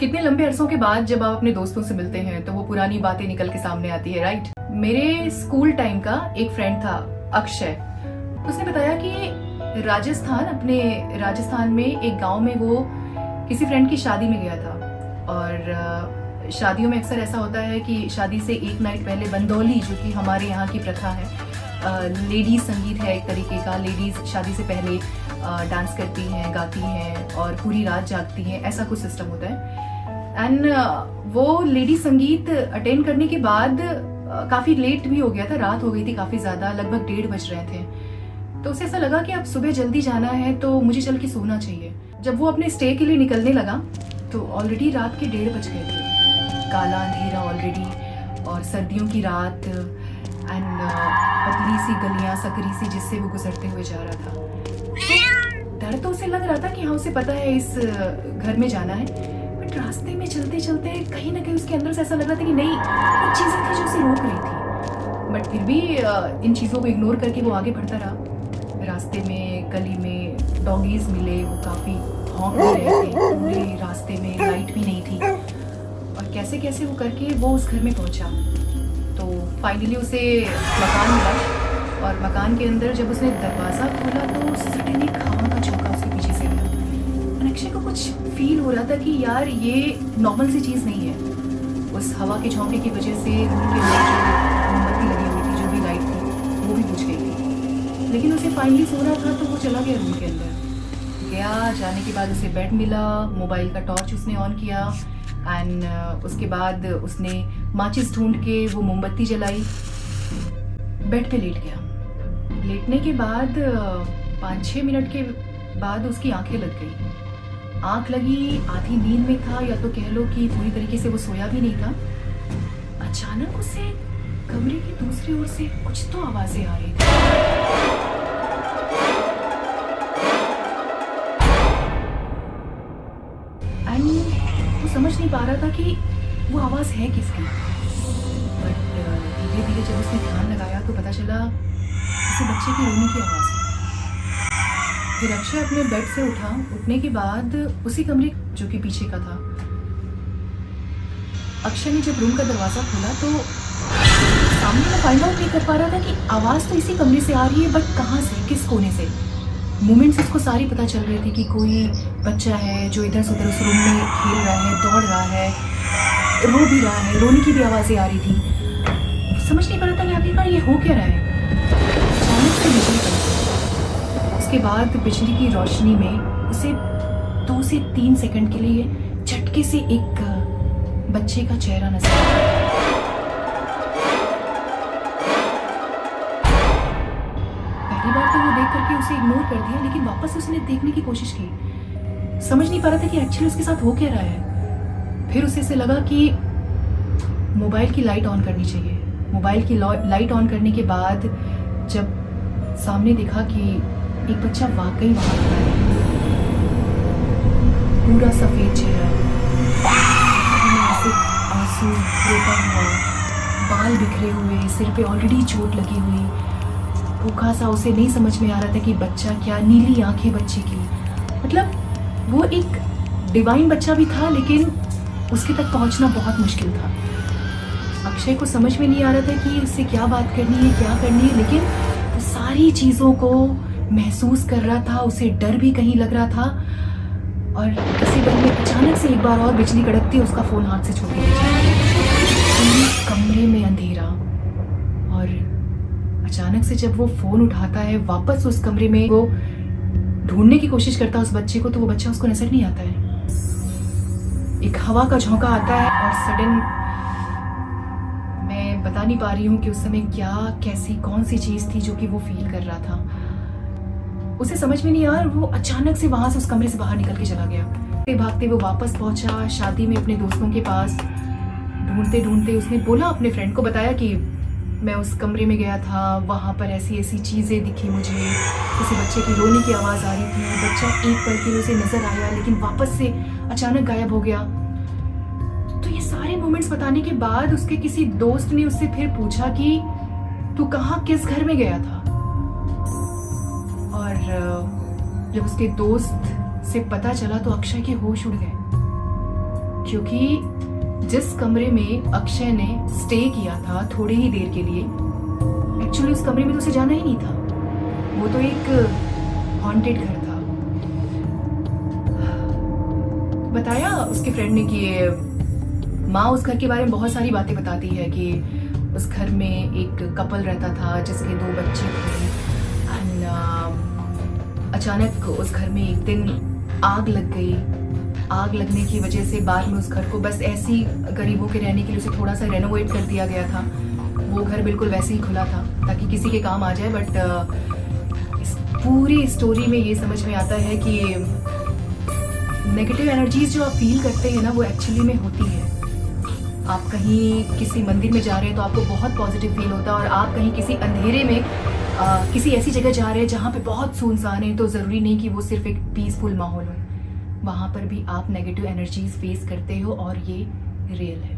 कितने लंबे अरसों के बाद जब आप अपने दोस्तों से मिलते हैं तो वो पुरानी बातें निकल के सामने आती है, राइट। मेरे स्कूल टाइम का एक फ्रेंड था, अक्षय। उसने बताया कि राजस्थान में एक गांव में वो किसी फ्रेंड की शादी में गया था। और शादियों में अक्सर ऐसा होता है कि शादी से एक नाइट पहले बंदौली, जो कि हमारे यहाँ की प्रथा है, लेडीज संगीत है एक तरीके का। लेडीज शादी से पहले डांस करती हैं, गाती हैं और पूरी रात जागती हैं, ऐसा कुछ सिस्टम होता है। एंड वो लेडी संगीत अटेंड करने के बाद काफ़ी लेट भी हो गया था, रात हो गई थी काफ़ी ज़्यादा, लगभग 1:30 बज रहे थे। तो उसे ऐसा लगा कि अब सुबह जल्दी जाना है तो मुझे चल के सोना चाहिए। जब वो अपने स्टे के लिए निकलने लगा तो ऑलरेडी रात के 1:30 बज गए थे। काला अंधेरा ऑलरेडी, और सर्दियों की रात, एंड पतली सी गलियां, सकरी सी, जिससे वो गुजरते हुए जा रहा था। डर तो उसे लग रहा था कि हाँ, उसे पता है इस घर में जाना है, बट रास्ते में चलते चलते कहीं ना कहीं उसके अंदर से ऐसा लग रहा था कि नहीं, कुछ चीज़ें थी जो उसे रोक रही थी। बट फिर भी इन चीज़ों को इग्नोर करके वो आगे बढ़ता रहा। रास्ते में, गली में डॉगीज मिले, वो काफ़ी भौंक रहे थे। पूरे रास्ते में लाइट भी नहीं थी, और कैसे कैसे वो करके वो उस घर में पहुंचा। तो फाइनली उसे मकान मिला, और मकान के अंदर जब उसने दरवाज़ा खोला तो सडन एक हवा का झोंका उसके पीछे से आया। अक्षय को कुछ फील हो रहा था कि यार ये नॉर्मल सी चीज़ नहीं है। उस हवा के झोंके की वजह से रूम के अंदर जो मोमबत्ती लगी हुई थी, जो भी लाइट थी, वो भी बुझ गई थी। लेकिन उसे फाइनली सोना था तो वो चला गया रूम के अंदर। गया, जाने के बाद उसे बेड मिला, मोबाइल का टॉर्च उसने ऑन किया, एंड उसके बाद उसने माचिस ढूंढ के वो मोमबत्ती जलाई, बेड पे लेट गया। लेटने के बाद 5-6 मिनट के बाद उसकी आंखें लग गई। आंख लगी, आधी नींद में था, या तो कह लो कि पूरी तरीके से वो सोया भी नहीं था। अचानक उसे कमरे की दूसरी ओर से कुछ तो आवाजें आ रही थी। एंड वो समझ नहीं पा रहा था कि वो आवाज है किसकी। बट धीरे धीरे जब उसने ध्यान लगाया तो पता चला किसी बच्चे की रोने की आवाज़ है। फिर अक्षय अपने बेड से उठा। उठने के बाद उसी कमरे, जो कि पीछे का था, अक्षय ने जब रूम का दरवाज़ा खोला तो सामने वो फाइंड आउट नहीं कर पा रहा था कि आवाज़ तो इसी कमरे से आ रही है, बट कहाँ से, किस कोने से। मूवमेंट्स उसको सारी पता चल रही थी कि कोई बच्चा है जो इधर से उधर उस रूम में खेल रहा है, दौड़ रहा है, रो भी रहा है, रोने की भी आवाज़ें आ रही थी। समझ नहीं पा रहा था कि आखिरकार ये हो क्या रहा है। अचानक से बिजली कड़की। उसके बाद बिजली की रोशनी में उसे 2 से 3 सेकंड के लिए झटके से एक बच्चे का चेहरा नजर आया। पहली बार तो वो देख करके उसे इग्नोर कर दिया, लेकिन वापस से उसने देखने की कोशिश की। समझ नहीं पा रहा था कि एक्चुअली उसके साथ हो क्या रहा है। फिर उसे लगा कि मोबाइल की लाइट ऑन करनी चाहिए। मोबाइल की लाइट ऑन करने के बाद जब सामने देखा कि एक बच्चा वाकई वहां खड़ा है, पूरा सफेद चेहरा, आंसू रोता हुआ, बाल बिखरे हुए, सिर पे ऑलरेडी चोट लगी हुई, भूखा सा। उसे नहीं समझ में आ रहा था कि बच्चा क्या, नीली आंखें बच्चे की, मतलब वो एक डिवाइन बच्चा भी था, लेकिन उसके तक पहुंचना बहुत मुश्किल था। अक्षय को समझ में नहीं आ रहा था कि उससे क्या बात करनी है, क्या करनी है, लेकिन वो सारी चीज़ों को महसूस कर रहा था। उसे डर भी कहीं लग रहा था, और इसी डर में अचानक से एक बार और बिजली कड़कती, उसका फ़ोन हाथ से छूट गया। कमरे में अंधेरा, और अचानक से जब वो फ़ोन उठाता है, वापस उस कमरे में वो ढूंढने की कोशिश करता है उस बच्चे को, तो वो बच्चा उसको नजर नहीं आता है। एक हवा का झोंका आता है, और सडन, मैं बता नहीं पा रही हूँ कि उस समय क्या, कैसी, कौन सी चीज़ थी जो कि वो फील कर रहा था। उसे समझ में नहीं आया, वो अचानक से वहाँ से उस कमरे से बाहर निकल के चला गया। भागते वो वापस पहुँचा शादी में अपने दोस्तों के पास। ढूंढते ढूंढते उसने बोला, अपने फ्रेंड को बताया कि मैं उस कमरे में गया था, वहाँ पर ऐसी ऐसी चीज़ें दिखी मुझे, किसी बच्चे की रोने की आवाज़ आ रही थी, बच्चा एक पल के लिए उसे नज़र आया, लेकिन वापस से अचानक गायब हो गया। तो ये सारे मोमेंट्स बताने के बाद उसके किसी दोस्त ने उससे फिर पूछा कि तू कहाँ, किस घर में गया था। और जब उसके दोस्त से पता चला तो अक्षय के होश उड़ गए। क्योंकि जिस कमरे में अक्षय ने स्टे किया था थोड़ी ही देर के लिए, एक्चुअली उस कमरे में तो उसे जाना ही नहीं था। वो तो एक हॉन्टेड घर था। बताया उसके फ्रेंड ने कि माँ उस घर के बारे में बहुत सारी बातें बताती है कि उस घर में एक कपल रहता था जिसके 2 बच्चे थे। एंड अचानक उस घर में एक दिन आग लग गई। आग लगने की वजह से बाद में उस घर को बस ऐसी गरीबों के रहने के लिए उसे थोड़ा सा रेनोवेट कर दिया गया था। वो घर बिल्कुल वैसे ही खुला था ताकि किसी के काम आ जाए। बट इस पूरी स्टोरी में ये समझ में आता है कि नेगेटिव एनर्जीज जो आप फील करते हैं ना, वो एक्चुअली में होती है। आप कहीं किसी मंदिर में जा रहे हैं तो आपको बहुत पॉजिटिव फील होता है, और आप कहीं किसी अंधेरे में किसी ऐसी जगह जा रहे हैं जहाँ पे बहुत सुनसान है, तो ज़रूरी नहीं कि वो सिर्फ एक पीसफुल माहौल हो। वहाँ पर भी आप नेगेटिव एनर्जीज फेस करते हो, और ये रियल है।